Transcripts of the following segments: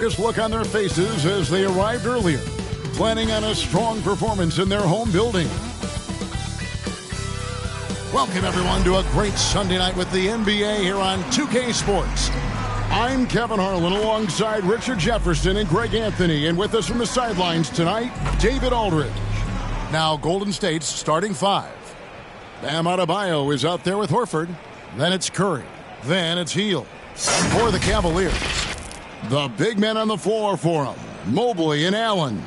Just look on their faces as they arrived earlier, planning on a strong performance in their home building. Welcome, everyone, to a great Sunday night with the NBA here on 2K Sports. I'm Kevin Harlan alongside Richard Jefferson and Greg Anthony, and with us from the sidelines tonight, David Aldridge. Now, Golden State's starting five. Bam Adebayo is out there with Horford. Then it's Curry. Then it's Hield. And for the Cavaliers, the big men on the floor for them, Mobley and Allen.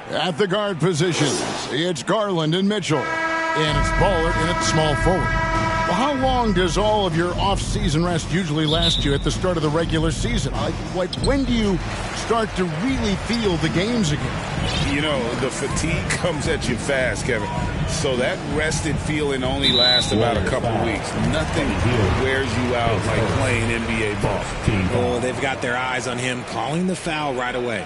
At the guard positions, it's Garland and Mitchell. And it's Ballard and it's small forward. Well, how long does all of your off-season rest usually last you at the start of the regular season? Like when do you start to really feel the games again? You know, the fatigue comes at you fast, Kevin. So that rested feeling only lasts about a couple of weeks. Nothing wears you out like playing NBA ball. Oh, they've got their eyes on him, calling the foul right away.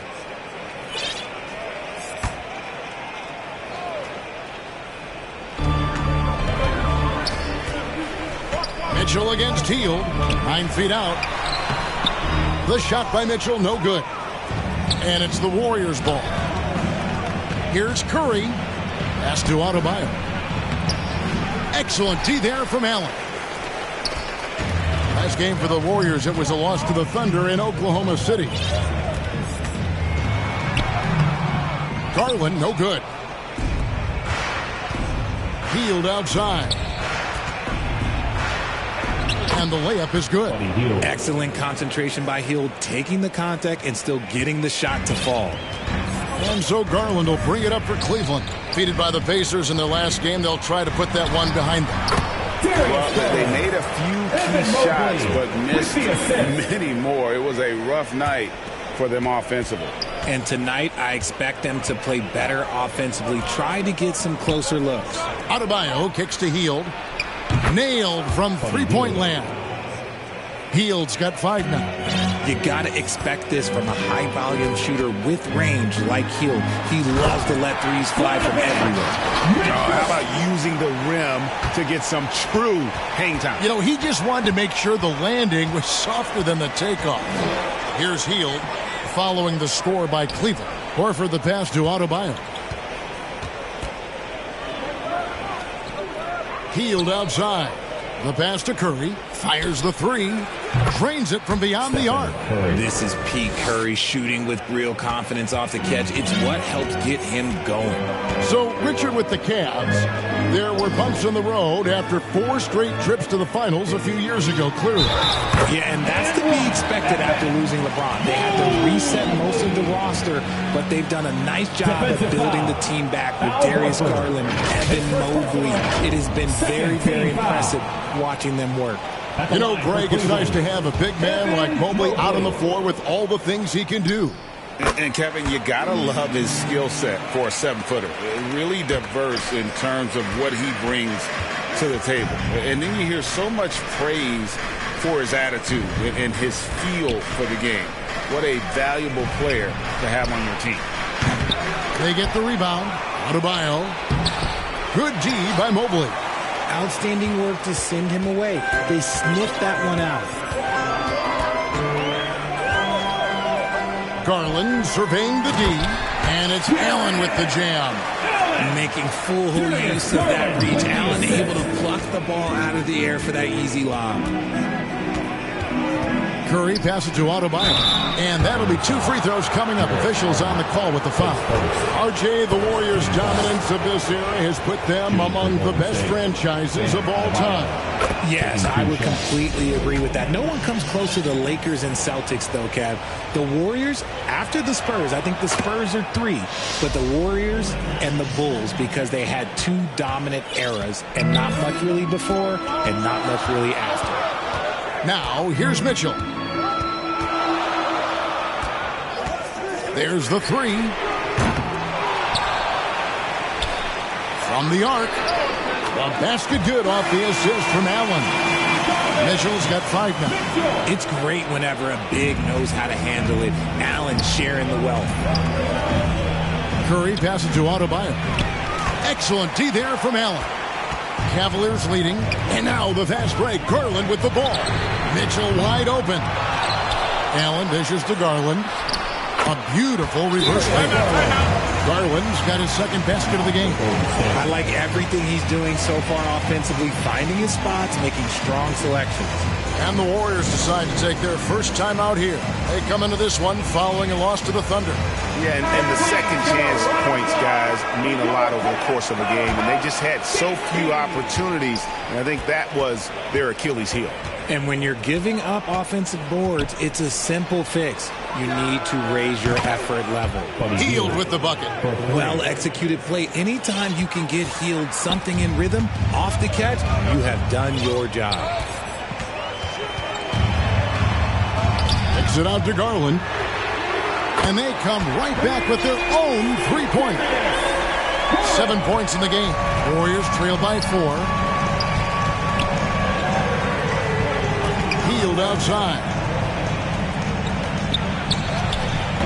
Mitchell against Hield. 9 feet out. The shot by Mitchell, no good. And it's the Warriors' ball. Here's Curry. Pass to Adebayo. Excellent D there from Allen. Last game for the Warriors, it was a loss to the Thunder in Oklahoma City. Garland, no good. Hield outside. And the layup is good. Excellent concentration by Hield, taking the contact and still getting the shot to fall. And so Garland will bring it up for Cleveland. Defeated by the Pacers in their last game, they'll try to put that one behind them. Well, they made a few key shots, but missed many more. It was a rough night for them offensively. And tonight, I expect them to play better offensively. Try to get some closer looks. Adebayo kicks to Hield. Nailed from three-point land. Hield's got 5 now. You got to expect this from a high-volume shooter with range like Hield. He loves to let threes fly from everywhere. How about using the rim to get some true hang time? You know, he just wanted to make sure the landing was softer than the takeoff. Here's Hield following the score by Cleveland. Horford the pass to Adebayo. Hield outside. The pass to Curry. Fires the three. Drains it from beyond the arc. This is Pete Curry shooting with real confidence off the catch. It's what helps get him going. So, Richard, with the Cavs, there were bumps in the road after 4 straight trips to the finals a few years ago, clearly. Yeah, and that's to be expected after losing LeBron. They had to reset most of the roster, but they've done a nice job of building the team back with Darius Garland, Evan Mobley. It has been very, very impressive watching them work. You know, Greg, it's nice to have a big man like Mobley out on the floor with all the things he can do. And Kevin, you got to love his skill set for a 7-footer. Really diverse in terms of what he brings to the table. And then you hear so much praise for his attitude and his feel for the game. What a valuable player to have on your team. They get the rebound. Adebayo. Good D by Mobley. Outstanding work to send him away. They sniffed that one out. Garland surveying the D, and it's Allen with the jam. Making full use of that reach. Allen able to pluck the ball out of the air for that easy lob. Curry passes to Adebayo, and that'll be 2 free throws coming up. Officials on the call with the foul. RJ, the Warriors' dominance of this era has put them among the best franchises of all time. Yes, I would completely agree with that. No one comes close to the Lakers and Celtics, though, Kev. The Warriors, after the Spurs, I think the Spurs are 3, but the Warriors and the Bulls, because they had 2 dominant eras, and not much really before, and not much really after. Now, here's Mitchell. There's the 3. From the arc. A basket good off the assist from Allen. Mitchell's got 5 now. It's great whenever a big knows how to handle it. Allen sharing the wealth. Curry passes to Adebayo. Excellent D there from Allen. Cavaliers leading. And now the fast break. Garland with the ball. Mitchell wide open. Allen dishes to Garland. A beautiful reverse layup. Garland's got his second basket of the game. I like everything he's doing so far offensively, finding his spots, making strong selections. And the Warriors decide to take their first time out here. They come into this one following a loss to the Thunder. Yeah, and the second chance points, guys, mean a lot over the course of a game. And they just had so few opportunities. And I think that was their Achilles heel. And when you're giving up offensive boards, it's a simple fix. You need to raise your effort level. Hield with the bucket. Well-executed play. Anytime you can get Hield something in rhythm off the catch, you have done your job. Kicks it out to Garland. And they come right back with their own three-pointer. 7 points in the game. Warriors trail by 4. Hield outside.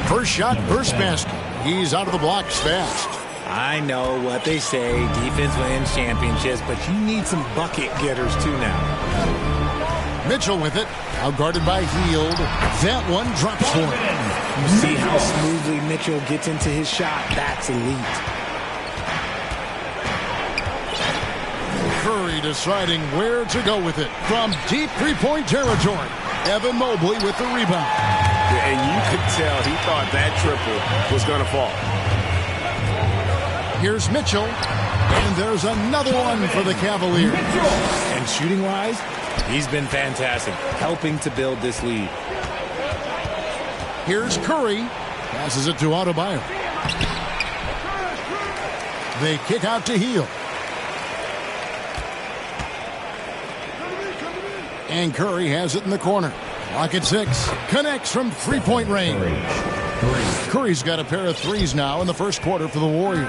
First shot, first basket. He's out of the blocks fast. I know what they say, defense wins championships, but you need some bucket getters too now. Mitchell with it, out guarded by Hield. That one drops for him. You see how smoothly Mitchell gets into his shot. That's elite. Curry deciding where to go with it from deep three-point territory. Evan Mobley with the rebound. And you could tell he thought that triple was going to fall. Here's Mitchell. And there's another one for the Cavaliers. And shooting-wise, he's been fantastic, helping to build this lead. Here's Curry. Passes it to Adebayo. They kick out to Hield. And Curry has it in the corner. Lock at 6. Connects from three-point range. Curry's got a pair of threes now in the first quarter for the Warriors.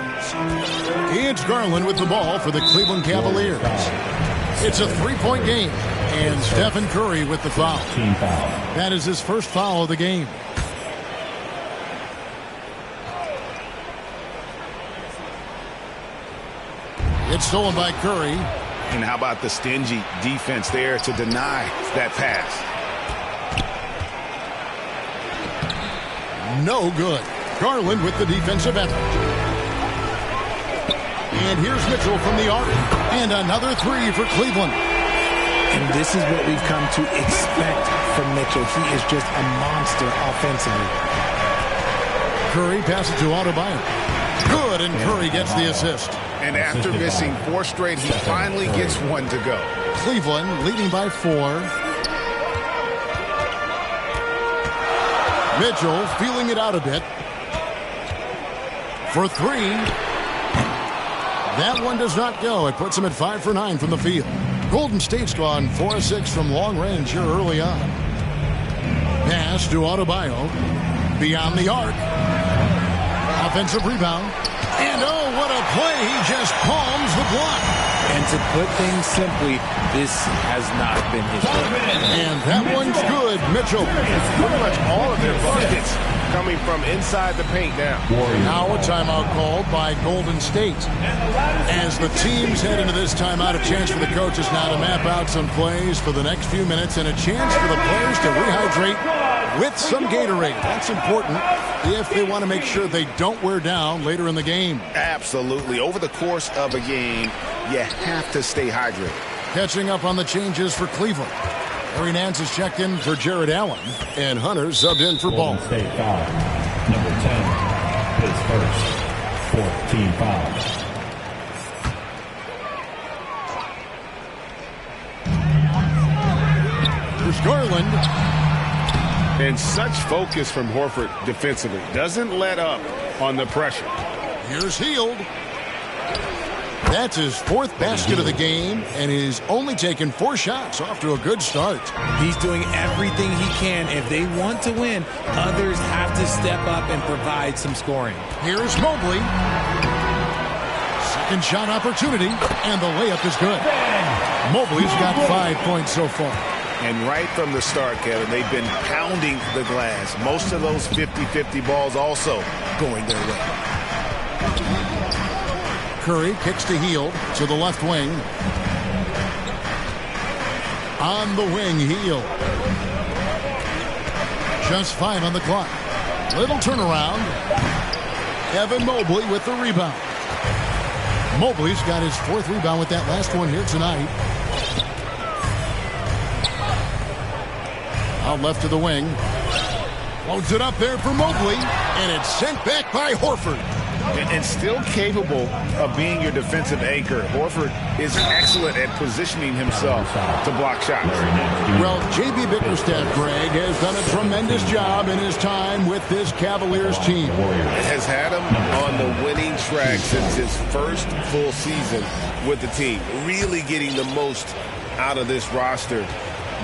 It's Garland with the ball for the Cleveland Cavaliers. It's a three-point game. And Stephen Curry with the foul. That is his first foul of the game. It's stolen by Curry. And how about the stingy defense there to deny that pass? No good. Garland with the defensive effort. And here's Mitchell from the arc. And another three for Cleveland. And this is what we've come to expect from Mitchell. He is just a monster offensively. Curry passes to Adebayo. Good, and Curry gets the assist. And after missing 4 straight, he finally gets one to go. Cleveland leading by 4. Mitchell feeling it out a bit. For 3. That one does not go. It puts him at 5 for 9 from the field. Golden State's gone 4 of 6 from long range here early on. Pass to Adebayo. Beyond the arc. Offensive rebound. And oh, what a play. He just palms the block. And to put things simply, this has not been his game. And that one's good. Mitchell. Pretty much all of their buckets coming from inside the paint now. Now a timeout called by Golden State. As the teams head into this timeout, a chance for the coaches now to map out some plays for the next few minutes and a chance for the players to rehydrate with some Gatorade. That's important if they want to make sure they don't wear down later in the game. Absolutely. Over the course of a game, you have to stay hydrated. Catching up on the changes for Cleveland. Harry Nance is checked in for Jared Allen, and Hunter subbed in for Ball. State foul. Number 10, his first. 14 fouls. Here's Garland. And such focus from Horford defensively. Doesn't let up on the pressure. Here's Hield. That's his 4th basket of the game, and he's only taken 4 shots. Off to a good start. He's doing everything he can. If they want to win, others have to step up and provide some scoring. Here's Mobley. Second shot opportunity, and the layup is good. Mobley's got 5 points so far. And right from the start, Kevin, they've been pounding the glass. Most of those 50-50 balls also going their way. Curry kicks to Hield to the left wing. On the wing, Hield. Just 5 on the clock. Little turnaround. Evan Mobley with the rebound. Mobley's got his 4th rebound with that last one here tonight. Out left to the wing. Loads it up there for Mobley. And it's sent back by Horford. And still capable of being your defensive anchor. Horford is excellent at positioning himself to block shots. Well, J.B. Bickerstaff, Greg, has done a tremendous job in his time with this Cavaliers team. Has had him on the winning track since his first full season with the team. Really getting the most out of this roster.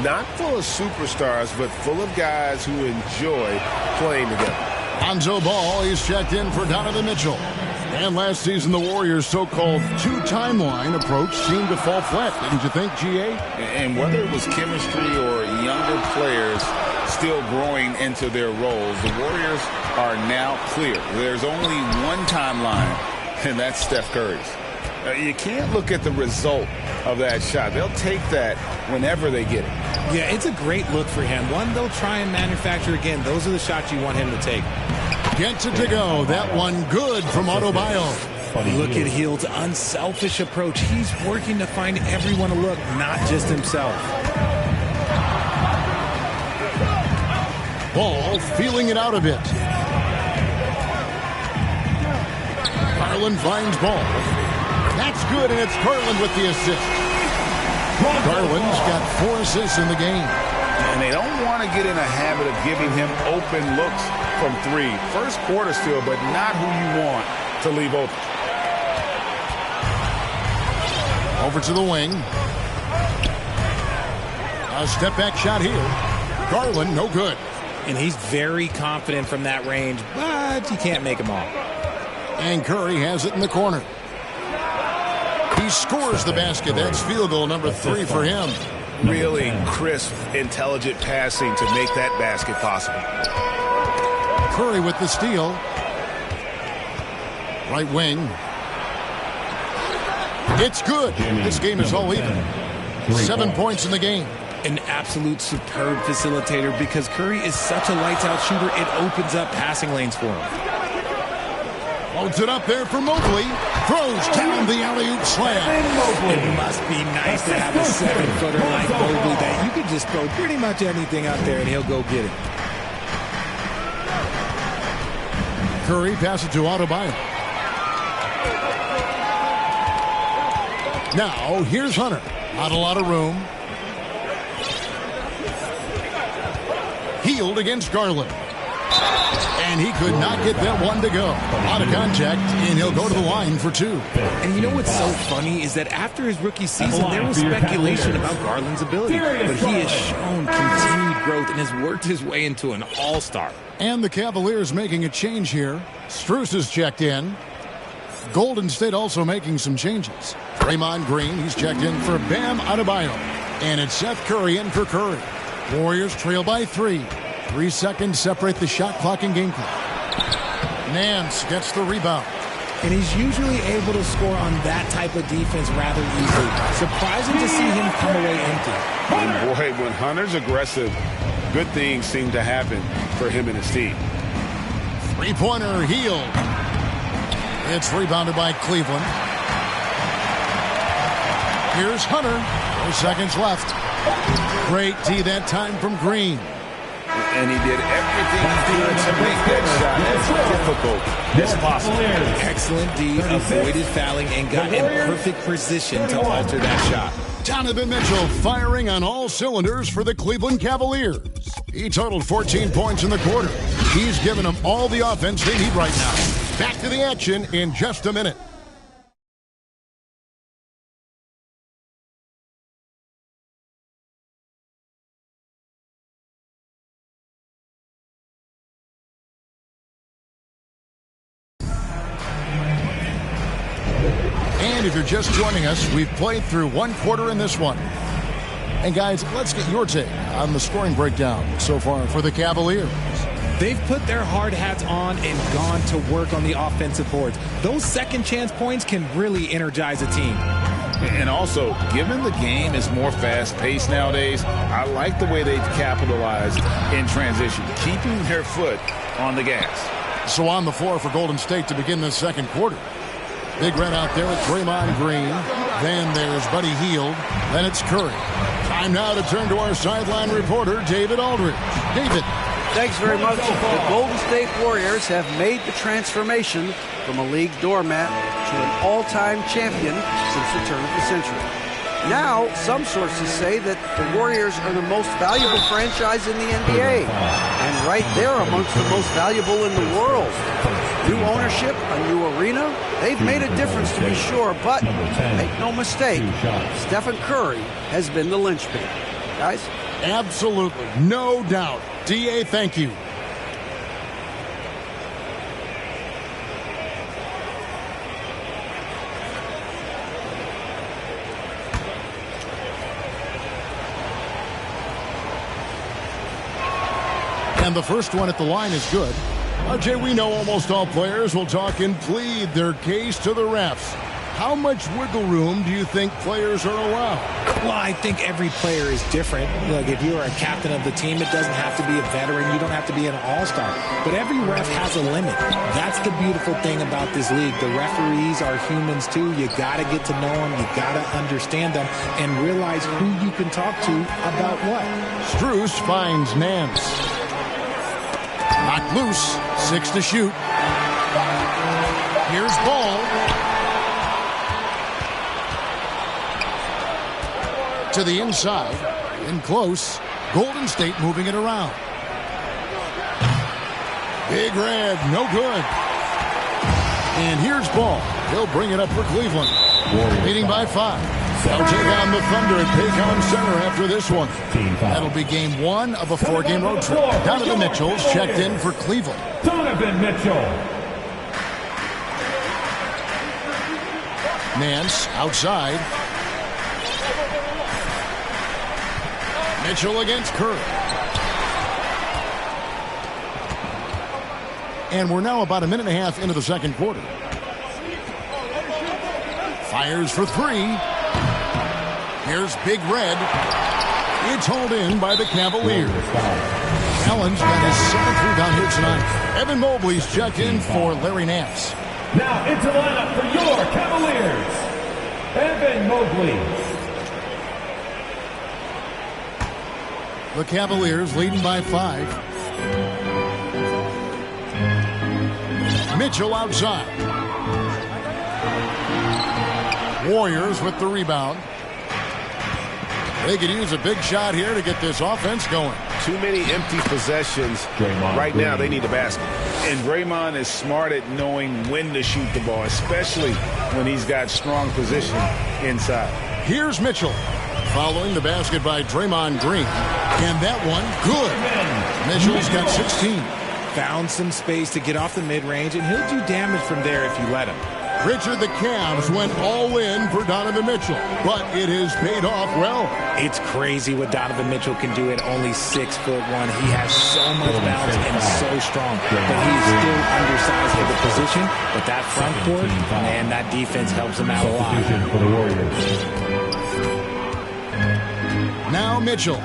Not full of superstars, but full of guys who enjoy playing together. Lonzo Ball, he's checked in for Donovan Mitchell. And last season, the Warriors' so-called two-timeline approach seemed to fall flat, didn't you think, G.A.? And whether it was chemistry or younger players still growing into their roles, the Warriors are now clear. There's only one timeline, and that's Steph Curry's. You can't look at the result of that shot. They'll take that whenever they get it. Yeah, it's a great look for him. One they'll try and manufacture again. Those are the shots you want him to take. Gets it to go. That one good from Adebayo. Look at Hield's unselfish approach. He's working to find everyone to look, not just himself. Ball feeling it out a bit. Garland finds Ball. That's good, and it's Garland with the assist. Garland's got 4 assists in the game. And they don't want to get in a habit of giving him open looks from 3. First quarter still, but not who you want to leave open. Over to the wing. A step-back shot here. Garland, no good. And he's very confident from that range, but you can't make him all. And Curry has it in the corner. He scores the basket. That's field goal number 3 for him. Really crisp, intelligent passing to make that basket possible. Curry with the steal. Right wing. It's good. This game is all even. 7 points in the game. An absolute superb facilitator because Curry is such a lights-out shooter, it opens up passing lanes for him. Loads it up there for Mobley. Throws down the alley-oop slam. It must be nice to have a 7-footer like Mobley that you could just throw pretty much anything out there and he'll go get it. Curry passes to Adebayo. Now, here's Hunter. Not a lot of room. Hield against Garland. And he could not get that one to go. Out of contact, and he'll go to the line for 2. And you know what's so funny is that after his rookie season, there was speculation about Garland's ability. But he has shown continued growth and has worked his way into an all-star. And the Cavaliers making a change here. Strus is checked in. Golden State also making some changes. Draymond Green, he's checked in for Bam Adebayo. And it's Seth Curry in for Curry. Warriors trail by 3. 3 seconds separate the shot clock and game clock. Nance gets the rebound. And he's usually able to score on that type of defense rather easily. Surprising to see him come away empty. And boy, when Hunter's aggressive, good things seem to happen for him and his team. 3-pointer Hield. It's rebounded by Cleveland. Here's Hunter. 4 seconds left. Great D that time from Green. And he did everything he could to make that shot as difficult as possible. Excellent D, avoided fouling, and got in perfect position to alter that shot. Donovan Mitchell firing on all cylinders for the Cleveland Cavaliers. He totaled 14 points in the quarter. He's given them all the offense they need right now. Back to the action in just a minute. And if you're just joining us, we've played through 1 quarter in this one. And guys, let's get your take on the scoring breakdown so far for the Cavaliers. They've put their hard hats on and gone to work on the offensive boards. Those second chance points can really energize a team. And also, given the game is more fast-paced nowadays, I like the way they've capitalized in transition, keeping their foot on the gas. So on the floor for Golden State to begin this second quarter. Big Red out there with Draymond Green. Then there's Buddy Hield. Then it's Curry. Time now to turn to our sideline reporter, David Aldridge. David. Thanks very much. The Golden State Warriors have made the transformation from a league doormat to an all-time champion since the turn of the century. Now, some sources say that the Warriors are the most valuable franchise in the NBA, and right there amongst the most valuable in the world. New ownership, a new arena, they've made a difference to be sure, but make no mistake, Stephen Curry has been the linchpin. Guys? Absolutely, no doubt. D.A., thank you. And the first one at the line is good. RJ, we know almost all players will talk and plead their case to the refs. How much wiggle room do you think players are allowed? Well, I think every player is different. Look, if you're a captain of the team, it doesn't have to be a veteran. You don't have to be an all-star. But every ref has a limit. That's the beautiful thing about this league. The referees are humans, too. You got to get to know them. You got to understand them and realize who you can talk to about what. Strus finds Nance. Knocked loose. 6 to shoot. Here's Ball. To the inside. In close. Golden State moving it around. Big Red. No good. And here's Ball. He'll bring it up for Cleveland. Leading by 5. They'll take on the Thunder at Paycom Center after this one. That'll be game 1 of a 4-game road trip. Donovan Mitchell's checked in for Cleveland. Donovan Mitchell. Nance outside. Mitchell against Curry. And we're now about a minute and a half into the second quarter. Fires for 3. Here's Big Red. It's hauled in by the Cavaliers. Allen's got his 7th rebound here tonight. Evan Mobley's checked in for Larry Nance. Now into lineup for your Cavaliers, Evan Mobley. The Cavaliers leading by 5. Mitchell outside. Warriors with the rebound. They could use a big shot here to get this offense going. Too many empty possessions. Right now, they need a basket. And Draymond is smart at knowing when to shoot the ball, especially when he's got strong position inside. Here's Mitchell. Following the basket by Draymond Green. And that one, good. Mitchell's got 16. Found some space to get off the mid-range, and he'll do damage from there if you let him. Richard, the Cavs went all in for Donovan Mitchell, but it has paid off well. It's crazy what Donovan Mitchell can do at only 6'1". He has so much bounce and so strong, but he's still undersized for the position. But that front court, man, that defense helps him out a lot. For the Warriors. Now Mitchell.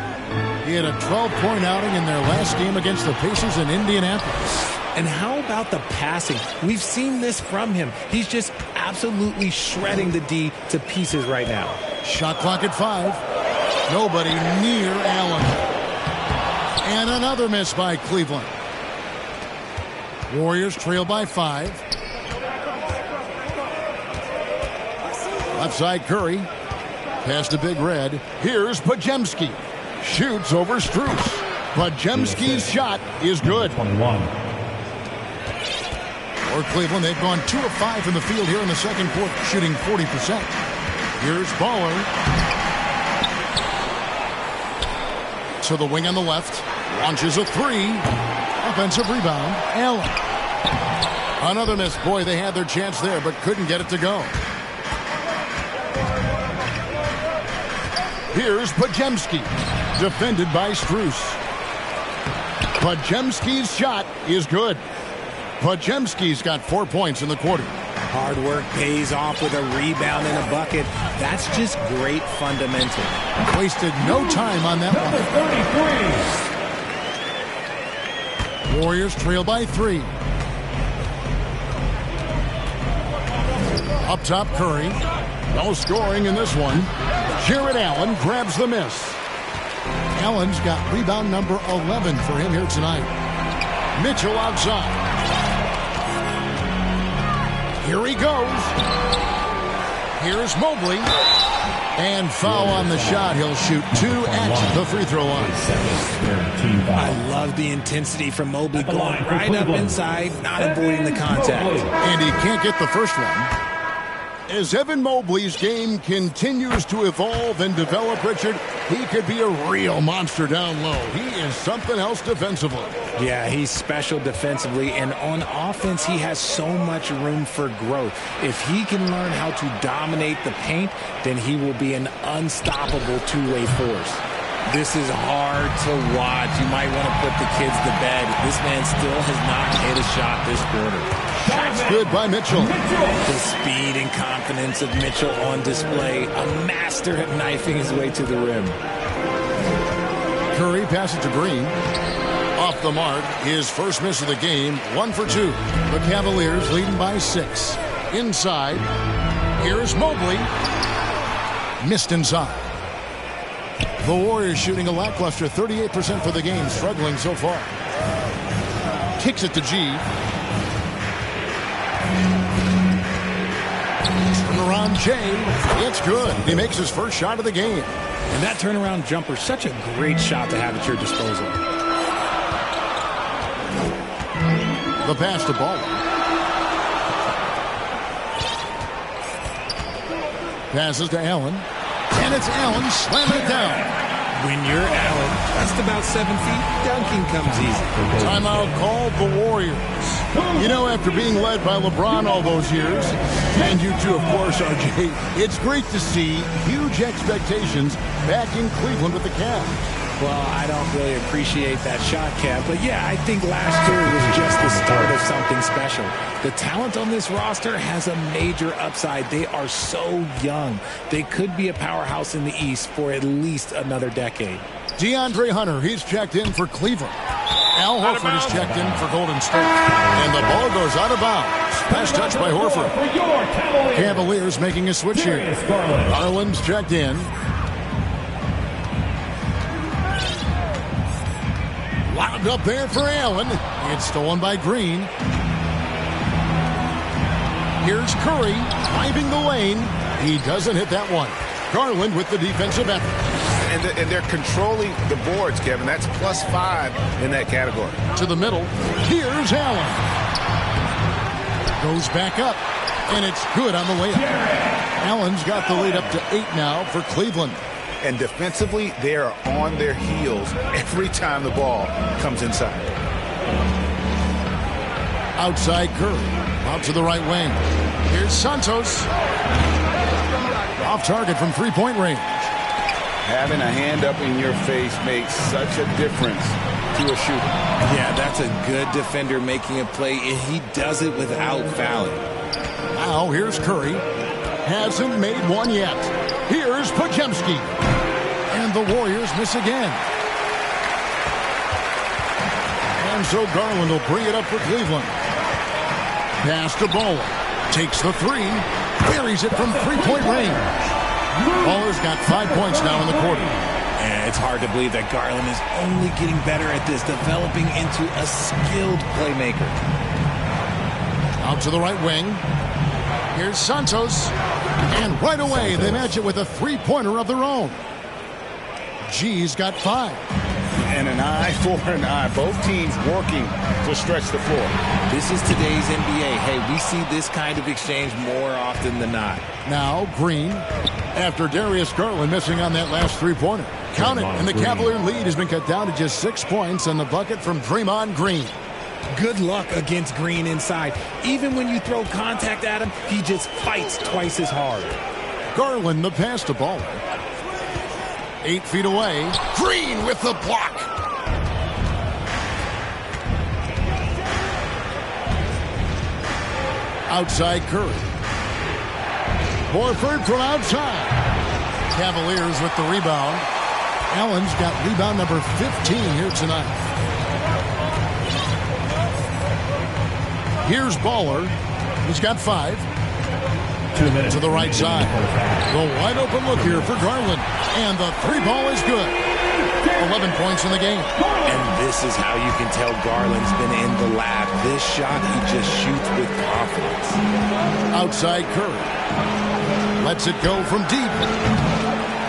He had a 12-point outing in their last game against the Pacers in Indianapolis. And how about the passing? We've seen this from him. He's just absolutely shredding the D to pieces right now. Shot clock at 5. Nobody near Allen. And another miss by Cleveland. Warriors trail by 5. Left side Curry. Pass to Big Red. Here's Podziemski. Shoots over Strus. Podziemski's shot is good. 21. For Cleveland, they've gone 2 of 5 from the field here in the second quarter, shooting 40%. Here's Baller. To the wing on the left. Launches a 3. Offensive rebound. Allen. Another miss. Boy, they had their chance there, but couldn't get it to go. Here's Podziemski. Defended by Strus. Podziemski's shot is good. Podziemski's got 4 points in the quarter. Hard work pays off with a rebound and a bucket. That's just great fundamental. Wasted no time on that one. Warriors trail by 3. Up top, Curry. No scoring in this one. Jared Allen grabs the miss. Allen's got rebound number 11 for him here tonight. Mitchell outside. Here he goes. Here's Mobley. And foul on the shot. He'll shoot 2 at the free throw line. I love the intensity from Mobley going right up inside, not avoiding the contact. And he can't get the first one. As Evan Mobley's game continues to evolve and develop, Richard, he could be a real monster down low. He is something else defensively. Yeah, he's special defensively, and on offense, he has so much room for growth. If he can learn how to dominate the paint, then he will be an unstoppable two-way force. This is hard to watch. You might want to put the kids to bed. This man still has not hit a shot this quarter. That's good by Mitchell. The speed and confidence of Mitchell on display. A master at knifing his way to the rim. Curry passes to Green. Off the mark, his first miss of the game, 1 for 2. The Cavaliers leading by 6. Inside, here's Mobley. Missed inside. The Warriors shooting a lackluster 38% for the game, struggling so far. Kicks it to G. Turnaround J. It's good. He makes his first shot of the game. And that turnaround jumper, such a great shot to have at your disposal. The pass to Ball. Passes to Allen. And it's Allen slamming it down. When you're Allen, just about 7 feet, dunking comes easy. Timeout called the Warriors. You know, after being led by LeBron all those years, and you too, of course, RJ, it's great to see huge expectations back in Cleveland with the Cavs. Well, I don't really appreciate that shot, Kev. But yeah, I think last year was just the start of something special. The talent on this roster has a major upside. They are so young. They could be a powerhouse in the East for at least another decade. DeAndre Hunter, he's checked in for Cleveland. Al Horford is checked in for Golden State. And the ball goes out of bounds. Pass touch by Horford. Cavaliers making a switch here. Garland's checked in. Lobbed up there for Allen. It's stolen by Green. Here's Curry driving the lane. He doesn't hit that one. Garland with the defensive effort. And they're controlling the boards, Kevin. That's +5 in that category. To the middle. Here's Allen. Goes back up. And it's good on the layup. Allen's got the lead up to 8 now for Cleveland. And defensively, they are on their heels every time the ball comes inside. Outside Curry. Out to the right wing. Here's Santos. Off target from three-point range. Having a hand up in your face makes such a difference to a shooter. Yeah, that's a good defender making a play, and he does it without fouling. Now here's Curry. Hasn't made one yet. Here's Podziemski. And the Warriors miss again. And so Garland will bring it up for Cleveland. Pass to Bowler. Takes the 3. Buries it from three-point range. Bowler's got 5 points now in the quarter. And it's hard to believe that Garland is only getting better at this, developing into a skilled playmaker. Out to the right wing. Here's Santos. And right away, they match it with a three-pointer of their own. G's got 5. And an eye for an eye. Both teams working to stretch the floor. This is today's NBA. Hey, we see this kind of exchange more often than not. Now, Green. After Darius Garland missing on that last three-pointer. Count it, and the Cavalier lead has been cut down to just 6 points on the bucket from Draymond Green. Good luck against Green inside. Even when you throw contact at him, he just fights twice as hard. Garland, the pass to Ball. 8 feet away. Green with the block. Outside Curry. Horford from outside. Cavaliers with the rebound. Allen's got rebound number 15 here tonight. Here's Baller. He's got 5. 2 minutes. To the right side. The wide open look here for Garland. And the 3 ball is good. 11 points in the game. And this is how you can tell Garland's been in the lab. This shot, he just shoots with confidence. Outside Curry. Lets it go from deep.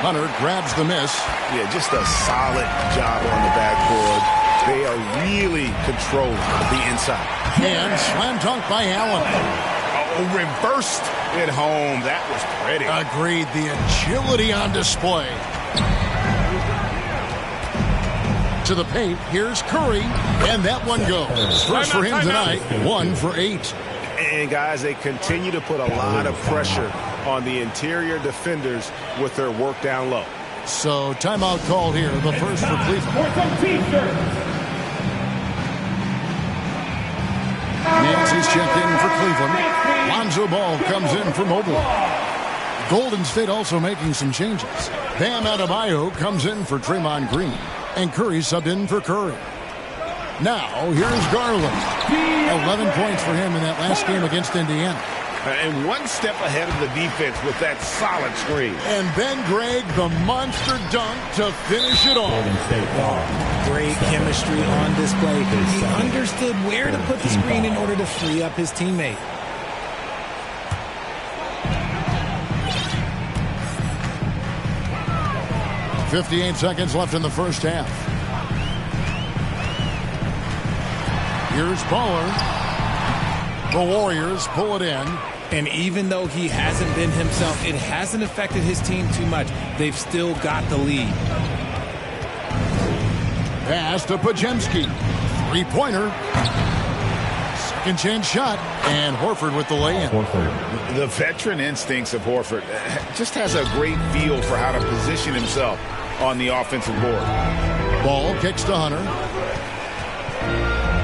Hunter grabs the miss. Yeah, just a solid job on the backboard. They are really controlling the inside. And slam dunk by Allen. Oh, reversed it home. That was pretty. Agreed. The agility on display. To the paint. Here's Curry. And that one goes. First for him tonight. 1 for 8. And, guys, they continue to put a lot of pressure on the interior defenders with their work down low. So timeout called here. The first for Cleveland. Nancy's checked in for Cleveland. Lonzo Ball comes in for Mobley. Golden State also making some changes. Bam Adebayo comes in for Draymond Green. And Curry subbed in for Curry. Now, here's Garland. 11 points for him in that last game against Indiana. And one step ahead of the defense with that solid screen. And then Greg, the monster dunk to finish it off. Great chemistry on display. He understood where to put the screen in order to free up his teammate. .58 seconds left in the first half. Here's Baller. The Warriors pull it in. And even though he hasn't been himself, it hasn't affected his team too much. They've still got the lead. Pass to Podziemski. 3-pointer. Second chance shot. And Horford with the lay-in. The veteran instincts of Horford just has a great feel for how to position himself on the offensive board. Ball kicks to Hunter.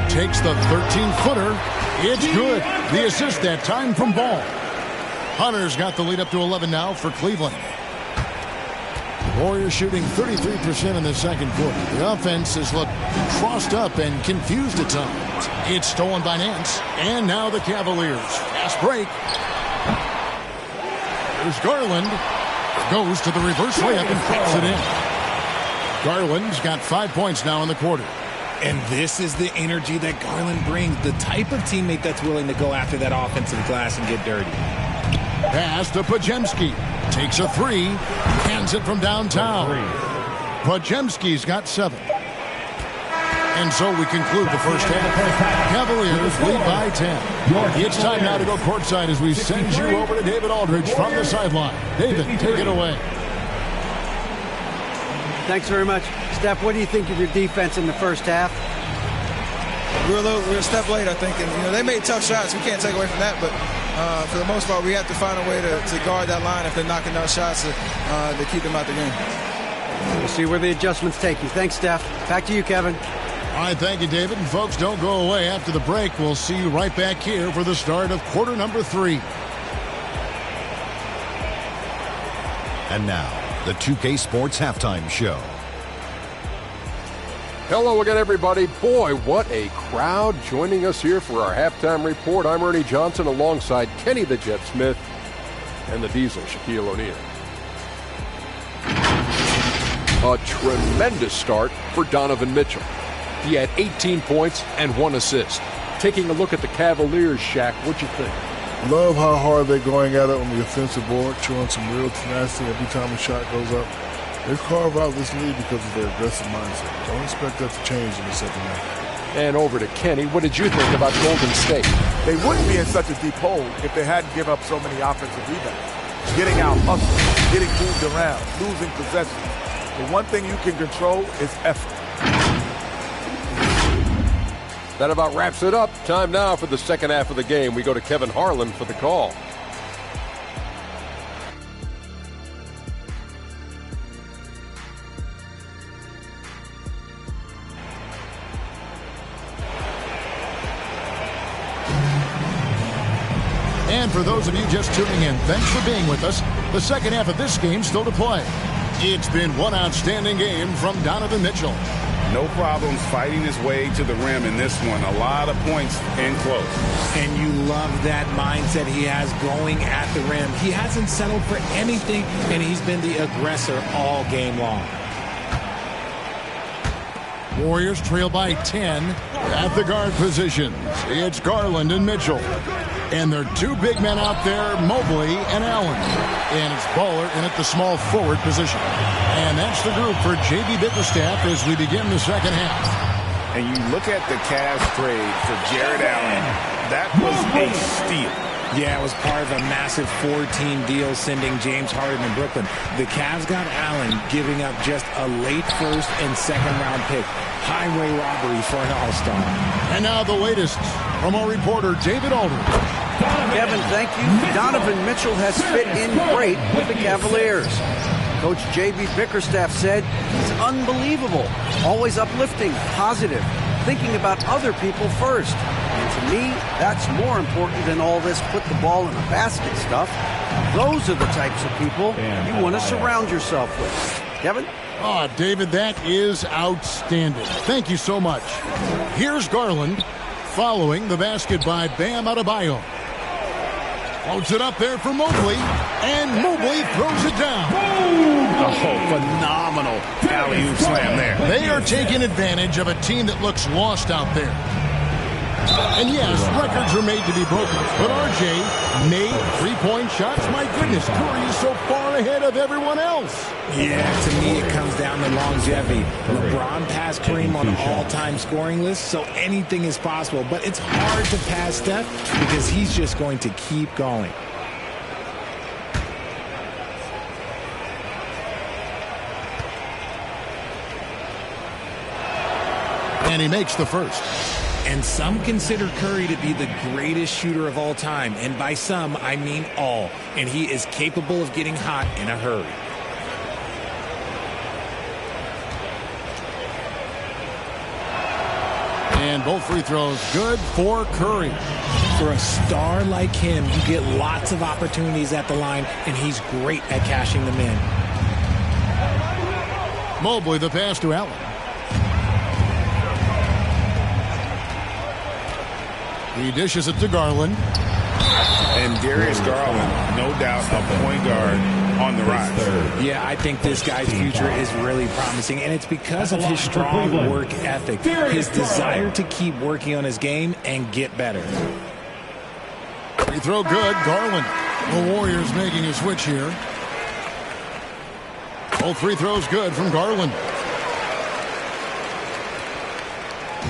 Takes the 13-footer. It's good. The assist that time from Ball. Hunter's got the lead up to 11 now for Cleveland. Warriors shooting 33% in the second quarter. The offense has looked crossed up and confused at times. It's stolen by Nance. And now the Cavaliers. Fast break. There's Garland. Goes to the reverse layup and puts it in. Garland's got 5 points now in the quarter. And this is the energy that Garland brings. The type of teammate that's willing to go after that offensive glass and get dirty. Pass to Podziemski. Takes a 3. Hands it from downtown. Podziemski's got 7. And so we conclude the first half. Cavaliers lead by 10. It's time now to go courtside as we send you over to David Aldridge from the sideline. David, take it away. Thanks very much. Steph, what do you think of your defense in the first half? We're a step late, I think. And, they made tough shots. We can't take away from that. But for the most part, we have to find a way to guard that line if they're knocking down shots to keep them out the game. We'll see where the adjustments take you. Thanks, Steph. Back to you, Kevin. All right, thank you, David. And folks, don't go away. After the break, we'll see you right back here for the start of quarter number 3. And now, the 2K Sports Halftime Show. Hello again, everybody. Boy, what a crowd joining us here for our halftime report. I'm Ernie Johnson alongside Kenny the Jet Smith and the Diesel, Shaquille O'Neal. A tremendous start for Donovan Mitchell. He had 18 points and 1 assist. Taking a look at the Cavaliers, Shaq, what'd you think? Love how hard they're going at it on the offensive board, showing some real tenacity every time a shot goes up. They carve out this lead because of their aggressive mindset. Don't expect that to change in the second half. And over to Kenny. What did you think about Golden State? They wouldn't be in such a deep hole if they hadn't given up so many offensive rebounds. Getting out hustled, getting moved around, losing possessions. The one thing you can control is effort. That about wraps it up. Time now for the second half of the game. We go to Kevin Harlan for the call. And for those of you just tuning in, thanks for being with us. The second half of this game still to play. It's been one outstanding game from Donovan Mitchell. No problems fighting his way to the rim in this one. A lot of points in close. And you love that mindset he has going at the rim. He hasn't settled for anything, and he's been the aggressor all game long. Warriors trail by 10 at the guard positions. It's Garland and Mitchell. And there are two big men out there, Mobley and Allen. And it's Baller in at the small forward position. And that's the group for J.B. Bickerstaff as we begin the second half. And you look at the Cavs trade for Jared Allen. That was a steal. Yeah, it was part of a massive 4-team deal sending James Harden to Brooklyn. The Cavs got Allen, giving up just a late first and second round pick. Highway robbery for an all-star. And now the latest from our reporter, David Aldridge. Kevin, thank you. Donovan Mitchell has fit in great with the Cavaliers. Coach J.B. Bickerstaff said he's unbelievable, always uplifting, positive, thinking about other people first. And to me, that's more important than all this put the ball in a basket stuff. Those are the types of people you want to surround yourself with. Kevin? Oh, David, that is outstanding. Thank you so much. Here's Garland following the basket by Bam Adebayo. Floats it up there for Mobley, and Mobley throws it down. Oh, phenomenal alley-oop slam there. They are taking advantage of a team that looks lost out there. And yes, records are made to be broken, but RJ made three-point shots. My goodness, Curry is so far ahead of everyone else. Yeah, to me it comes down to longevity. LeBron passed Kareem on all-time scoring lists, so anything is possible. But it's hard to pass Steph because he's just going to keep going. And he makes the first. And some consider Curry to be the greatest shooter of all time. And by some, I mean all. And he is capable of getting hot in a hurry. And both free throws good for Curry. For a star like him, you get lots of opportunities at the line, and he's great at cashing them in. Mobley the pass to Allen. He dishes it to Garland. And Darius Garland, no doubt, a point guard on the rise. Yeah, I think this guy's future is really promising, and it's because of his strong work ethic, his desire to keep working on his game and get better. Free throw good, Garland. The Warriors making a switch here. Both free throws good from Garland.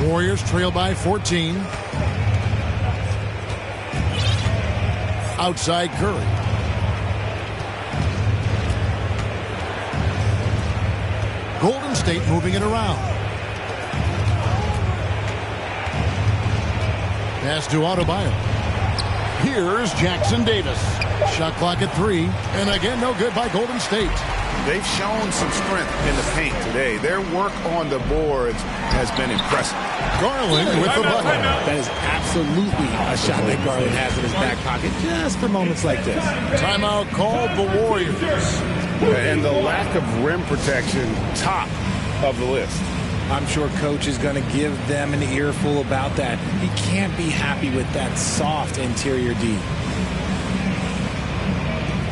Warriors trail by 14. Outside Curry. Golden State moving it around. Pass to Adebayo. Here's Jackson Davis. Shot clock at 3. And again, no good by Golden State. They've shown some strength in the paint today. Their work on the boards has been impressive. Garland with the bucket. That is absolutely a shot that Garland has in his back pocket just for moments like this. Timeout called the Warriors. And the lack of rim protection, top of the list. I'm sure Coach is going to give them an earful about that. He can't be happy with that soft interior D.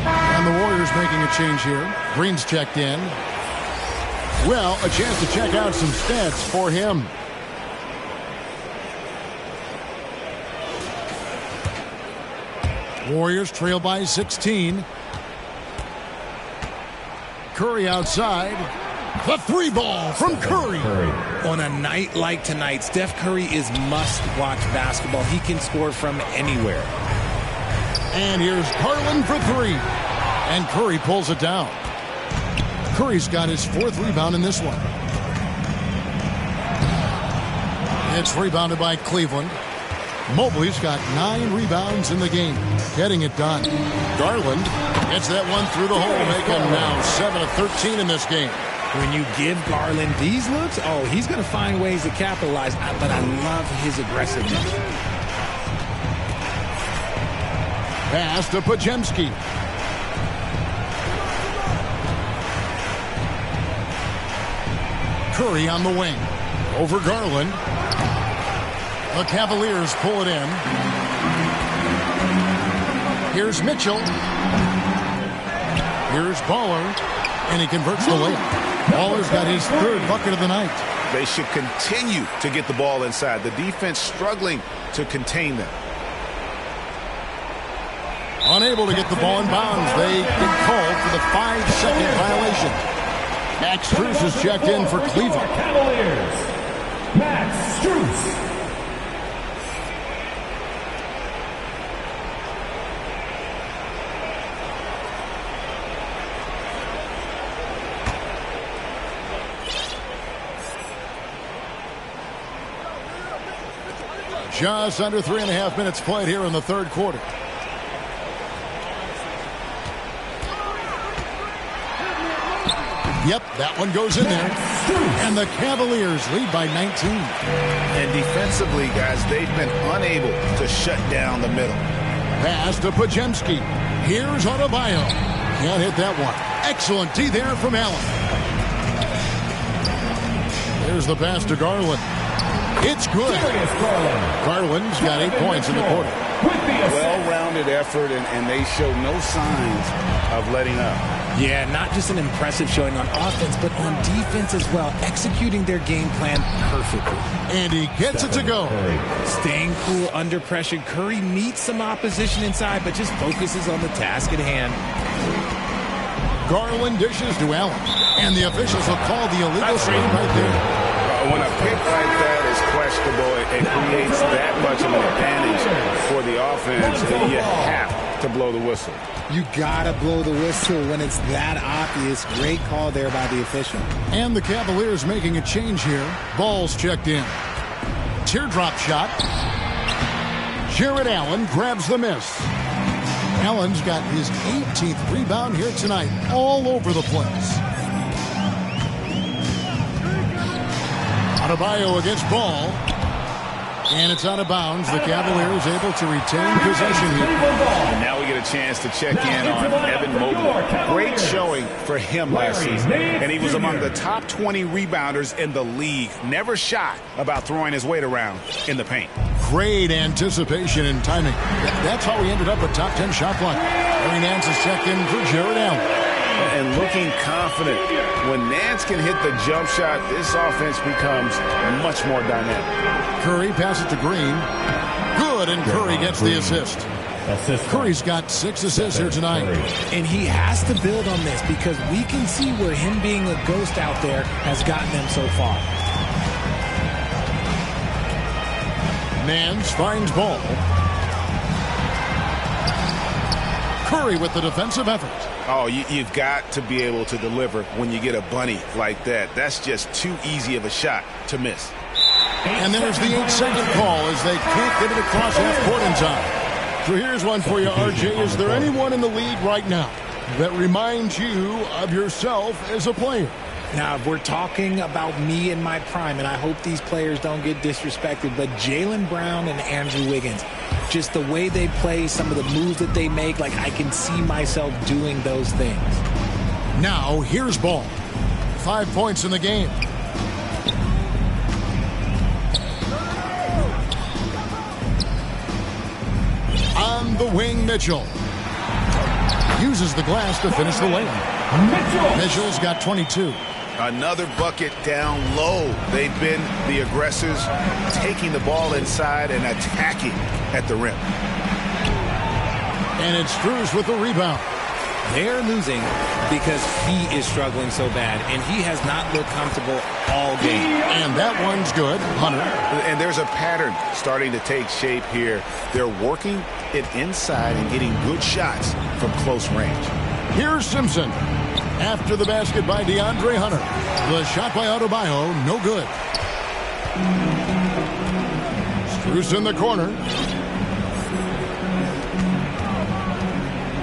And the Warriors making a change here. Green's checked in. Well, a chance to check out some stats for him. Warriors trail by 16. Curry outside. The three ball from Curry. On a night like tonight, Steph Curry is must-watch basketball. He can score from anywhere. And here's Garland for 3. And Curry pulls it down. Curry's got his 4th rebound in this one. It's rebounded by Cleveland. Mobley's got 9 rebounds in the game. Getting it done. Garland gets that one through the hole, making now 7 of 13 in this game. When you give Garland these looks, oh, he's going to find ways to capitalize. But I love his aggressiveness. Pass to Podziemski. Curry on the wing. Over Garland. The Cavaliers pull it in. Here's Mitchell. Here's Baller. And he converts the layup. Baller's got his third bucket of the night. They should continue to get the ball inside. The defense struggling to contain them. Unable to get the ball in bounds. They get called for the 5-second violation. Max Strus is checked in for Cleveland. Cavaliers, Max Strus. Just under 3.5 minutes played here in the third quarter. Yep, that one goes in there. And the Cavaliers lead by 19. And defensively, guys, they've been unable to shut down the middle. Pass to Pajemski. Here's Adebayo. Can't hit that one. Excellent D there from Allen. There's the pass to Garland. It's good. Garland's got 8 points in the quarter. Well-rounded effort, and they show no signs of letting up. Yeah, not just an impressive showing on offense, but on defense as well, executing their game plan perfectly. And he gets it to go. Staying cool under pressure. Curry meets some opposition inside, but just focuses on the task at hand. Garland dishes to Allen, and the officials will call the illegal screen right there. When a pick like that is questionable, it creates that much of an advantage for the offense that you have to blow the whistle. You gotta blow the whistle when it's that obvious. Great call there by the official. And the Cavaliers making a change here. Ball's checked in. Teardrop shot. Jared Allen grabs the miss. Allen's got his 18th rebound here tonight, all over the place. Adebayo against Ball. And it's out of bounds. The Cavaliers able to retain possession here. And now we get a chance to check in on Evan Mobley. Great showing for him last season. And he was among the top 20 rebounders in the league. Never shy about throwing his weight around in the paint. Great anticipation and timing. That's how he ended up a top 10 shot clock. Larry Nance is checked in for Jared Allen. And looking confident. When Nance can hit the jump shot, this offense becomes much more dynamic. Curry passes to Green. Good, and Curry gets the assist. Curry's got 6 assists here tonight. And he has to build on this because we can see where him being a ghost out there has gotten them so far. Nance finds Ball. Curry with the defensive effort. Oh, you've got to be able to deliver when you get a bunny like that. That's just too easy of a shot to miss. And there's the 8-second call as they can't get it across half court in time. So here's one for you, RJ. Is there anyone in the league right now that reminds you of yourself as a player? Now, if we're talking about me in my prime, and I hope these players don't get disrespected, but Jaylen Brown and Andrew Wiggins, just the way they play, some of the moves that they make, like I can see myself doing those things. Now, here's Ball. 5 points in the game. On the wing, Mitchell. Uses the glass to finish the layup. Mitchell's got 22. Another bucket down low. They've been the aggressors, taking the ball inside and attacking at the rim. And it's Strus with the rebound. They're losing because he is struggling so bad, and he has not looked comfortable all game. And that one's good. Hunter. And there's a pattern starting to take shape here. They're working it inside and getting good shots from close range. Here's Simpson. After the basket by DeAndre Hunter. The shot by Adebayo, no good. Strus in the corner.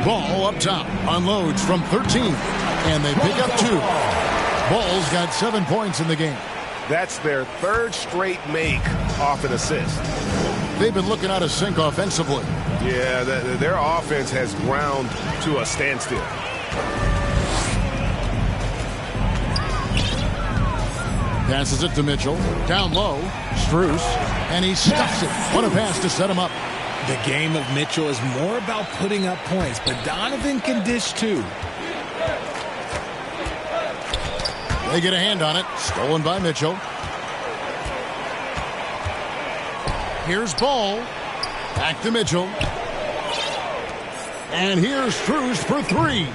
Ball up top. Unloads from 13. And they pick up 2. Ball's got 7 points in the game. That's their 3rd straight make off an assist. They've been looking out of sync offensively. Yeah, their offense has ground to a standstill. Passes it to Mitchell. Down low. Strus. And he stuffs it. What a pass to set him up. The game of Mitchell is more about putting up points, but Donovan can dish too. They get a hand on it. Stolen by Mitchell. Here's Ball. Back to Mitchell. And here's Strus for three.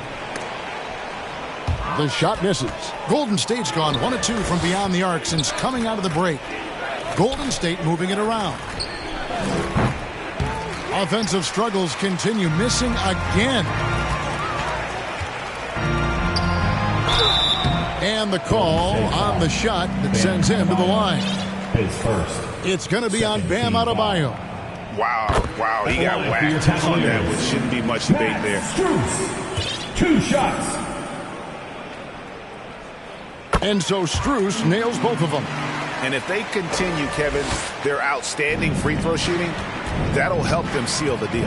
The shot misses. Golden State's gone 1 of 2 from beyond the arc since coming out of the break. Golden State moving it around. Offensive struggles continue, missing again. And the call on the shot that sends him to the line. It's going to be on Bam Adebayo. Wow, he got whacked on that, which shouldn't be much debate there. 2 shots. And so Strus nails both of them. And if they continue, Kevin, their outstanding free throw shooting, that'll help them seal the deal.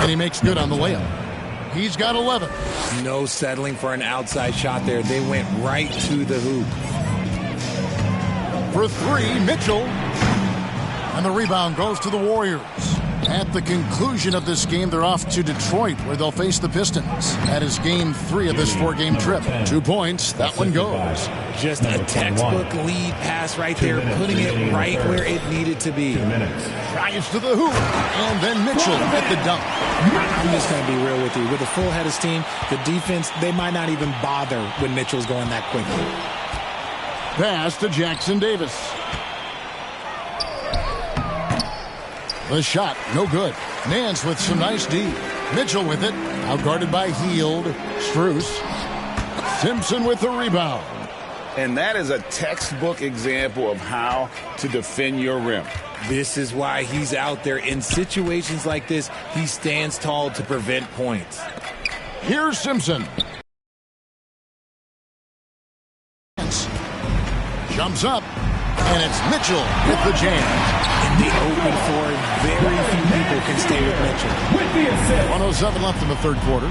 And he makes good on the layup. He's got 11. No settling for an outside shot there. They went right to the hoop. For three, Mitchell. And the rebound goes to the Warriors. At the conclusion of this game, they're off to Detroit, where they'll face the Pistons. That is game 3 of this 4-game trip. 2 points. That one goes. Just a textbook lead pass right there, putting it right where it needed to be. Drives to the hoop. And then Mitchell at the dunk. I'm just going to be real with you. With a full head of steam, the defense, they might not even bother when Mitchell's going that quickly. Pass to Jackson Davis. The shot, no good. Nance with some nice D. Mitchell with it. Outguarded by Hield. Strus. Simpson with the rebound. And that is a textbook example of how to defend your rim. This is why he's out there. In situations like this, he stands tall to prevent points. Here's Simpson. Jumps up. And it's Mitchell with the jam. In the open floor, very few people can stay with Mitchell. 1:07 left in the third quarter.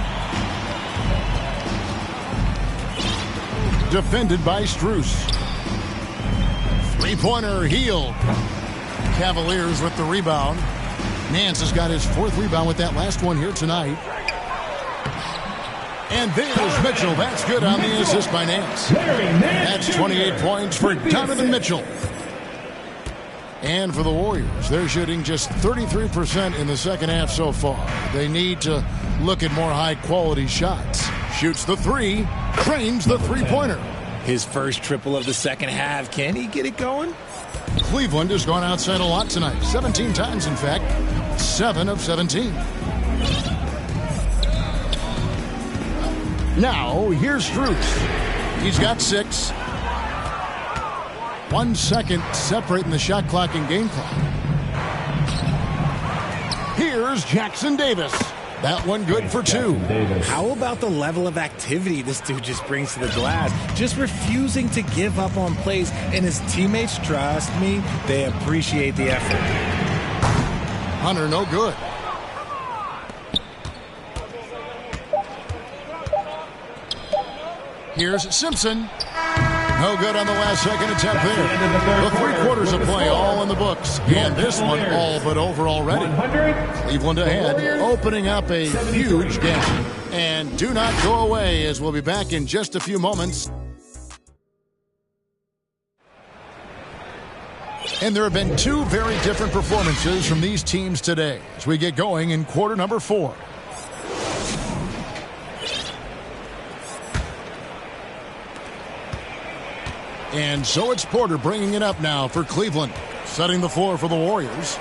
Defended by Strus. Three-pointer, Hield. Cavaliers with the rebound. Nance has got his 4th rebound with that last one here tonight. And there's Mitchell. That's good on the assist by Nance. That's 28 points for Donovan Mitchell. And for the Warriors, they're shooting just 33% in the second half so far. They need to look at more high-quality shots. Shoots the 3, trains the three-pointer. His first triple of the second half. Can he get it going? Cleveland has gone outside a lot tonight. 17 times, in fact. 7 of 17. Now, here's Strus. He's got 6. 1 second separating the shot clock and game clock. Here's Jackson Davis. That one good for 2. How about the level of activity this dude just brings to the glass? Just refusing to give up on plays, and his teammates, trust me, they appreciate the effort. Hunter, no good. Here's Simpson. No good on the last second attempt there. The 3 quarters of play all in the books. And this one all but over already. Cleveland ahead, opening up a huge gap. And do not go away, as we'll be back in just a few moments. And there have been 2 very different performances from these teams today as we get going in quarter number 4. And so it's Porter bringing it up now for Cleveland. Setting the floor for the Warriors.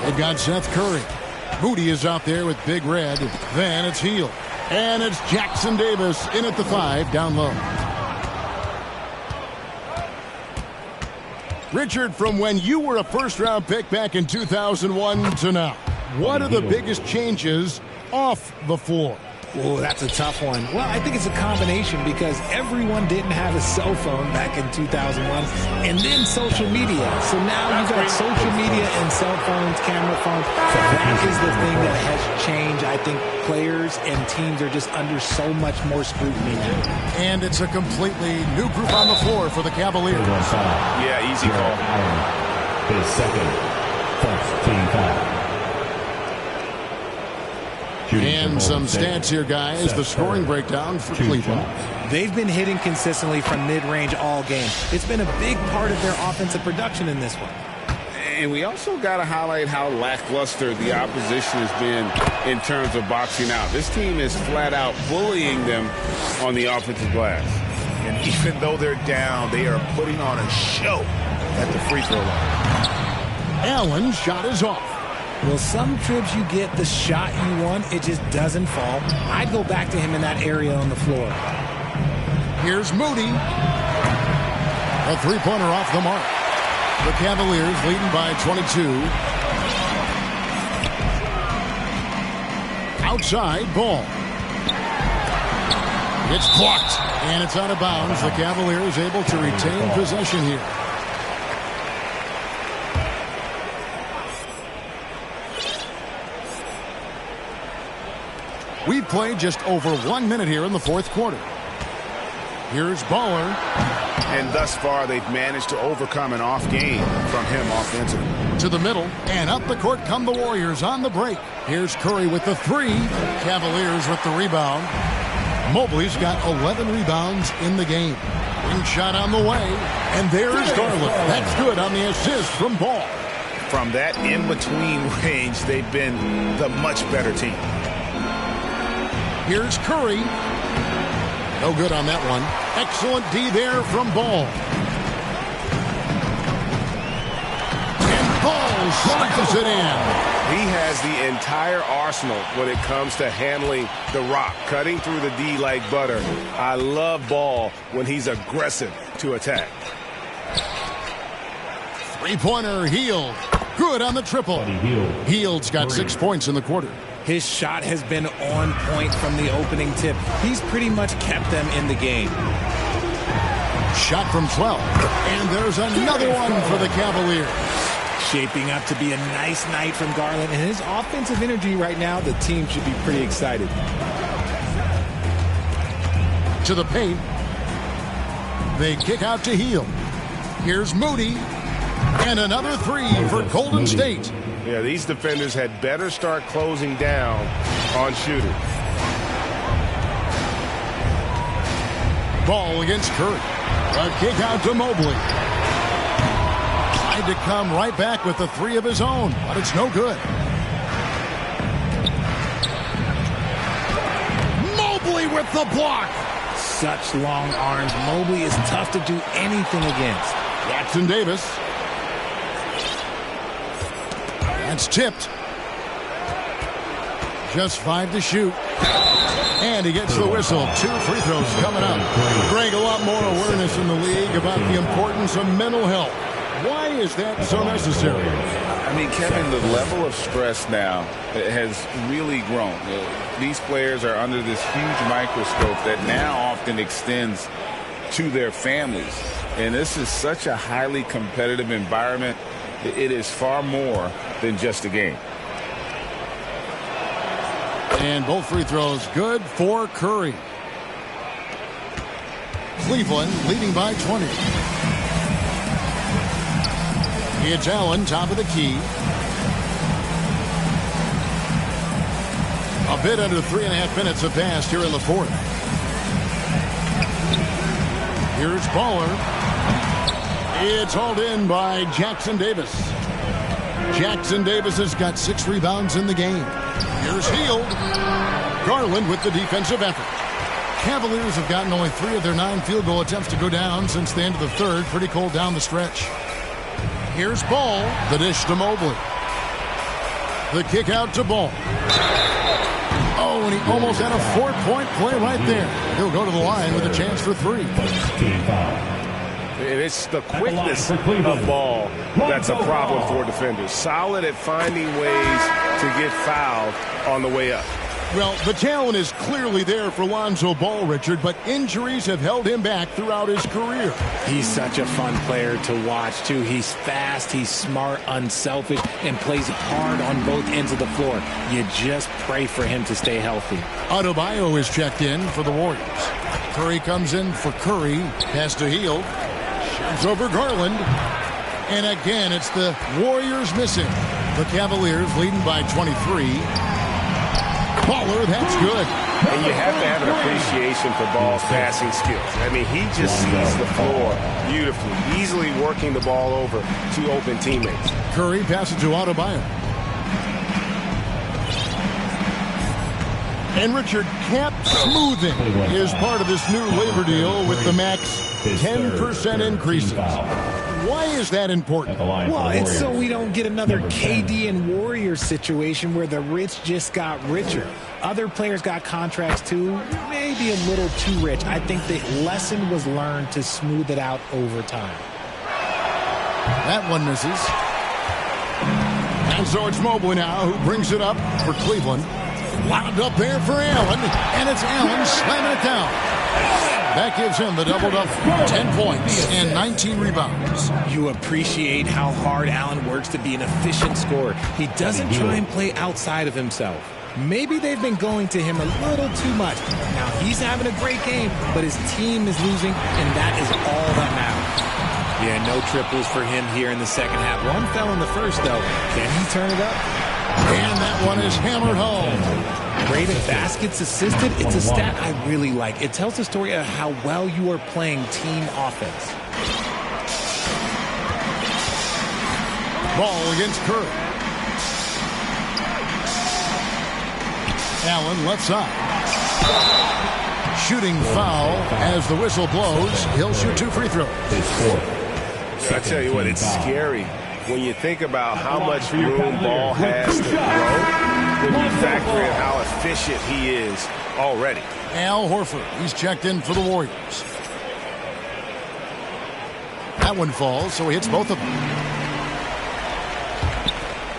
They've got Seth Curry. Moody is out there with Big Red. Then it's Hield. And it's Jackson Davis in at the 5 down low. Richard, from when you were a first-round pick back in 2001 to now, what are the biggest changes off the floor? Oh, that's a tough one. Well, I think it's a combination because everyone didn't have a cell phone back in 2001 and then social media. So now you've got social media and cell phones, camera phones. That is the thing that has changed. I think players and teams are just under so much more scrutiny now. And it's a completely new group on the floor for the Cavaliers. Yeah, easy call. His second, first team foul. And some stats here, guys. The scoring breakdown for Cleveland. They've been hitting consistently from mid-range all game. It's been a big part of their offensive production in this one. And we also got to highlight how lackluster the opposition has been in terms of boxing out. This team is flat out bullying them on the offensive glass. And even though they're down, they are putting on a show at the free throw line. Allen's shot is off. Well, some trips you get the shot you want, it just doesn't fall. I'd go back to him in that area on the floor. Here's Moody. A three-pointer off the mark. The Cavaliers leading by 22. Outside ball. It's blocked, and it's out of bounds. The Cavaliers able to retain possession here. We've played just over 1 minute here in the fourth quarter. Here's Baller. And thus far, they've managed to overcome an off game from him offensively. To the middle, and up the court come the Warriors on the break. Here's Curry with the three. Cavaliers with the rebound. Mobley's got 11 rebounds in the game. Wing shot on the way. And there's Garland. That's good on the assist from Ball. From that in-between range, they've been the much better team. Here's Curry. No good on that one. Excellent D there from Ball. And Ball slices it in. He has the entire arsenal when it comes to handling the rock, cutting through the D like butter. I love Ball when he's aggressive to attack. Three-pointer, Hield. Good on the triple. Hield's got 6 points in the quarter. His shot has been on point from the opening tip. He's pretty much kept them in the game. Shot from 12. And there's another one for the Cavaliers. Shaping up to be a nice night from Garland. And his offensive energy right now, the team should be pretty excited. To the paint. They kick out to Hield. Here's Moody. And another three for Golden State. Yeah, these defenders had better start closing down on shooters. Ball against Curry. A kick out to Mobley. Tried to come right back with the three of his own, but it's no good. Mobley with the block. Such long arms. Mobley is tough to do anything against. Jackson Davis. That's tipped. Just 5 to shoot. And he gets the whistle. 2 free throws coming up. Greg, a lot more awareness in the league about the importance of mental health. Why is that so necessary? I mean, Kevin, the level of stress now has really grown. These players are under this huge microscope that now often extends to their families. And this is such a highly competitive environment. It is far more than just a game. And both free throws good for Curry. Cleveland leading by 20. It's Allen, top of the key. A bit under 3.5 minutes have passed here in the fourth. Here's Baller. It's hauled in by Jackson Davis. Jackson Davis has got 6 rebounds in the game. Here's Hield. Garland with the defensive effort. Cavaliers have gotten only 3 of their 9 field goal attempts to go down since the end of the third. Pretty cold down the stretch. Here's Ball. The dish to Mobley. The kick out to Ball. Oh, and he almost had a 4-point play right there. He'll go to the line with a chance for 3. And it's the quickness of Ball that's a problem for defenders. Solid at finding ways to get fouled on the way up. Well, the talent is clearly there for Lonzo Ball, Richard, but injuries have held him back throughout his career. He's such a fun player to watch, too. He's fast, he's smart, unselfish, and plays hard on both ends of the floor. You just pray for him to stay healthy. Adebayo is checked in for the Warriors. Curry comes in for Curry. Pass to Hield. Shoves over Garland. And again, it's the Warriors missing. The Cavaliers leading by 23. Baller, that's good. And you have to have an appreciation for Ball's passing skills. I mean, he just sees the floor beautifully, easily working the ball over to open teammates. Curry passes to Adebayo. And Richard, cap smoothing is part of this new labor deal with the max 10% increases. Why is that important? Well, it's so we don't get another KD and Warriors situation where the rich just got richer. Other players got contracts too, maybe a little too rich. I think the lesson was learned to smooth it out over time. That one misses. And so it's Mobley now who brings it up for Cleveland. Wound up there for Allen, and it's Allen slamming it down. That gives him the doubled-up 10 points and 19 rebounds. You appreciate how hard Allen works to be an efficient scorer. He doesn't try and play outside of himself. Maybe they've been going to him a little too much. Now, he's having a great game, but his team is losing, and that is all that matters. Yeah, no triples for him here in the second half. One fell in the first, though. Can he turn it up? And that one is hammered home. Rated baskets assisted, it's a stat I really like. It tells the story of how well you are playing team offense. Ball against Curry. Allen left side. Shooting foul as the whistle blows. He'll shoot 2 free throws. I tell you what, it's scary when you think about how much room Ball has to grow, when you factor in how efficient he is already. Al Horford, he's checked in for the Warriors. That one falls, so he hits both of them.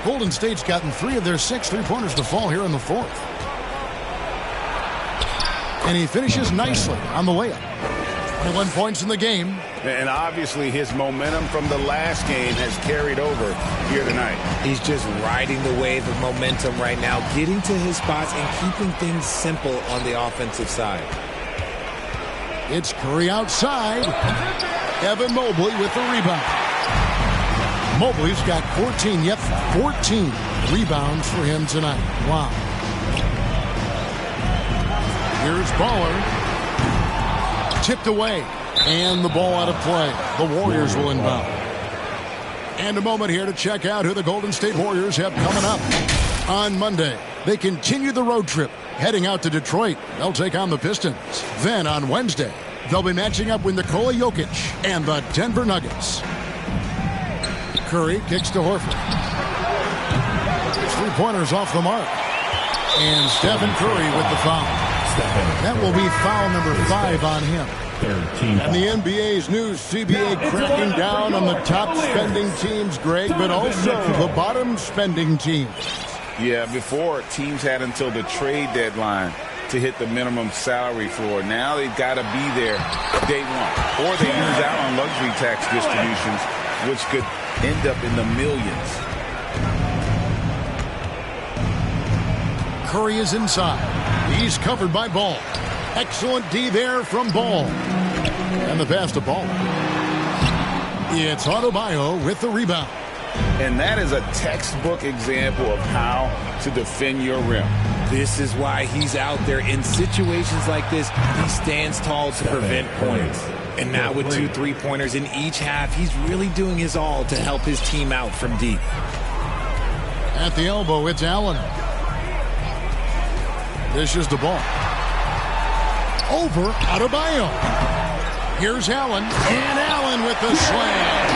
Golden State's gotten 3 of their 6 3-pointers to fall here in the fourth. And he finishes nicely on the layup. 21 points in the game. And obviously his momentum from the last game has carried over here tonight. He's just riding the wave of momentum right now, getting to his spots and keeping things simple on the offensive side. It's Curry outside. Evan Mobley with the rebound. Mobley's got 14 rebounds for him tonight. Wow. Here's Baller. Tipped away, and the ball out of play. The Warriors will inbound. And a moment here to check out who the Golden State Warriors have coming up. On Monday, they continue the road trip, heading out to Detroit. They'll take on the Pistons. Then on Wednesday, they'll be matching up with Nikola Jokic and the Denver Nuggets. Curry kicks to Horford. 3-pointers off the mark. And Stephen Curry with the foul. That will be foul number 5 on him. And the NBA's new CBA cracking down on the top spending teams, Greg, but also the bottom spending teams. Yeah, before teams had until the trade deadline to hit the minimum salary floor. Now they've got to be there day one. Or they lose out on luxury tax distributions, which could end up in the millions. Curry is inside. He's covered by Ball. Excellent D there from Ball. And the pass to Ball. It's Adebayo with the rebound. And that is a textbook example of how to defend your rim. This is why he's out there in situations like this. He stands tall to prevent points. And now with 2 3-pointers in each half, he's really doing his all to help his team out from deep. At the elbow, it's Allen. Dishes the ball. Over Adebayo. Here's Allen. And Allen with the slam.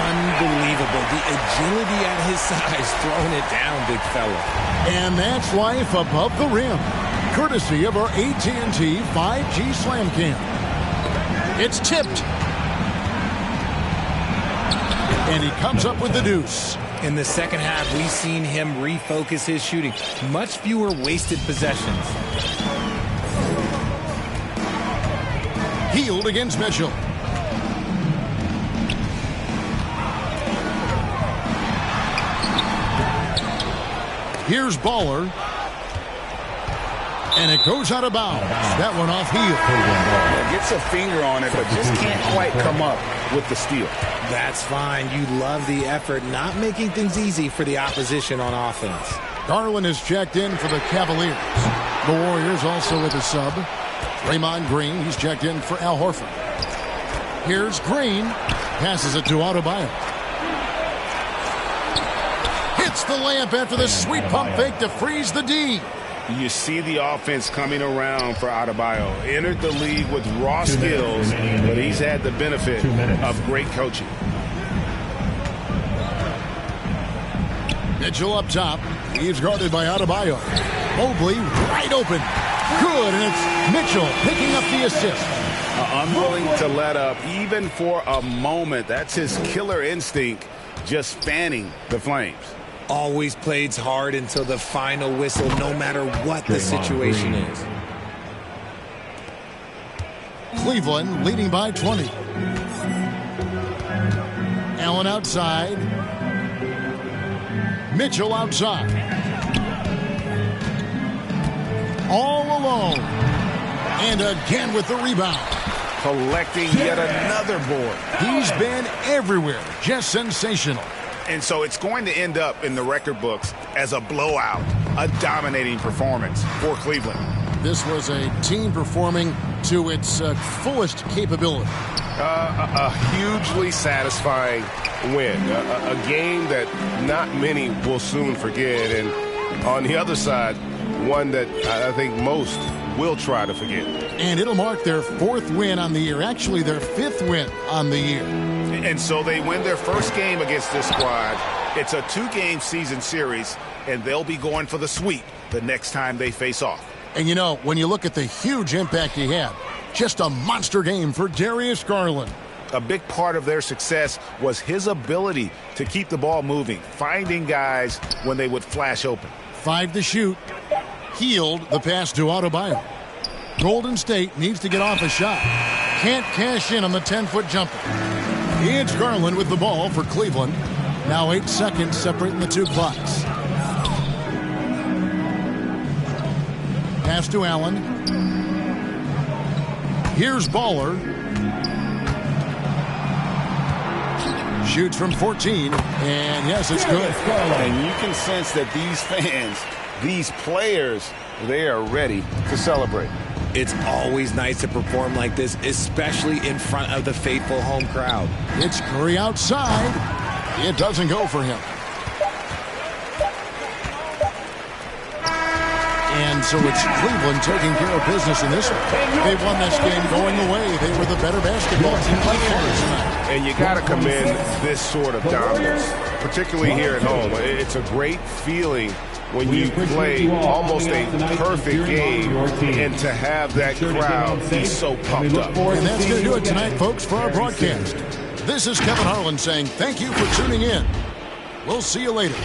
Unbelievable. The agility at his size, throwing it down, big fella. And that's life above the rim. Courtesy of our AT&T 5G Slam Cam. It's tipped. And he comes up with the deuce. In the second half, we've seen him refocus his shooting. Much fewer wasted possessions. Healed against Mitchell. Here's Baller. And it goes out of bounds. That one off heel. Gets a finger on it, but just can't quite come up with the steal. That's fine. You love the effort, not making things easy for the opposition on offense. Garland is checked in for the Cavaliers. The Warriors also with a sub. Draymond Green, he's checked in for Al Horford. Here's Green. Passes it to Adebayo. Hits the layup after the sweet pump fake to freeze the D. You see the offense coming around for Adebayo. Entered the league with raw skills, but he's had the benefit of great coaching. Mitchell up top. He's guarded by Adebayo. Mobley wide open. Good, and it's Mitchell picking up the assist. Unwilling to let up even for a moment. That's his killer instinct, just fanning the flames. Always plays hard until the final whistle, no matter what the situation is. Cleveland leading by 20. Allen outside. Mitchell outside. All alone. And again with the rebound. Collecting yet another board. He's been everywhere. Just sensational. And so it's going to end up in the record books as a blowout, a dominating performance for Cleveland. This was a team performing to its fullest capability. A hugely satisfying win, a game that not many will soon forget. And on the other side, one that I think most will try to forget. And it'll mark their 4th win on the year, actually their 5th win on the year. And so they win their first game against this squad. It's a 2-game season series, and they'll be going for the sweep the next time they face off. And you know, when you look at the huge impact he had, just a monster game for Darius Garland. A big part of their success was his ability to keep the ball moving, finding guys when they would flash open. 5 to shoot. Healed the pass to Adebayo. Golden State needs to get off a shot. Can't cash in on the 10-foot jumper. It's Garland with the ball for Cleveland. Now 8 seconds separating the 2 clocks. Pass to Allen. Here's Baller. Shoots from 14. And yes, it's good. And you can sense that these fans, these players, they are ready to celebrate. It's always nice to perform like this, especially in front of the faithful home crowd. It's Curry outside. It doesn't go for him. And so it's Cleveland taking care of business in this one. They won this game going away. They were the better basketball team by far tonight. And you got to commend this sort of dominance, particularly here at home. It's a great feeling when you play almost a perfect game and to have that crowd be so pumped up. And that's going to do it tonight, folks, for our broadcast. This is Kevin Harlan saying thank you for tuning in. We'll see you later.